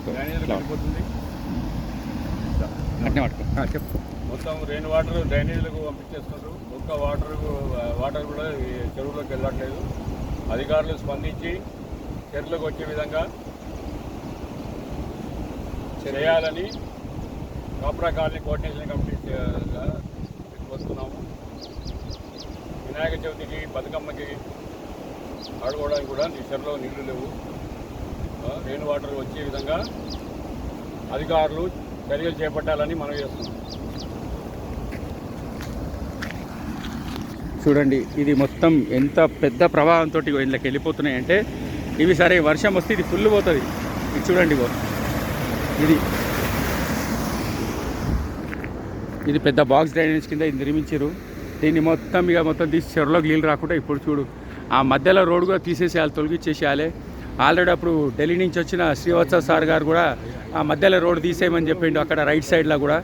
పట్టుకో డ్రైనేజీలకు వెళ్ళిపోతుంది. అట్నే పట్టుకో చెప్పు. మొత్తం రెయిన్ వాటర్ డ్రైనేజీలకు పంపించేస్తున్నారు. ఒక్క వాటర్ కూడా ఈ చెరువులోకి వెళ్ళట్లేదు. అధికారులు స్పందించి చెరువులోకి వచ్చే విధంగా చేయాలని కాప్రా కాలనీ కోఆర్డినేషన్ కమిటీ వస్తున్నాము. వినాయక చవితికి బతుకమ్మకి ఆడుకోవడానికి కూడా ఈ చెరువులో నీళ్లు లేవు. రెయిన్ వాటర్ వచ్చే విధంగా అధికారులు చర్యలు చేపట్టాలని మనం చేస్తున్నాం. చూడండి ఇది మొత్తం ఎంత పెద్ద ప్రవాహంతో ఇళ్ళకి వెళ్ళిపోతున్నాయంటే ఇవి సరే వర్షం వస్తే ఇది ఫుల్ పోతుంది. ఇది చూడండి ఇది పెద్ద బాక్స్ డ్రైనేజ్ కింద ఇది నిర్మించారు. దీన్ని మొత్తం తీసి చెరువులోకి నీళ్ళు రాకుండా ఇప్పుడు చూడు ఆ మధ్యలో రోడ్డు కూడా తీసేసేయాలి, తొలగించేసేయాలి. ఆల్రెడీ అప్పుడు ఢిల్లీ నుంచి వచ్చిన శ్రీవత్స సార్ గారు కూడా ఆ మధ్యలో రోడ్డు తీసేయమని చెప్పిండు అక్కడ రైట్ సైడ్లో కూడా.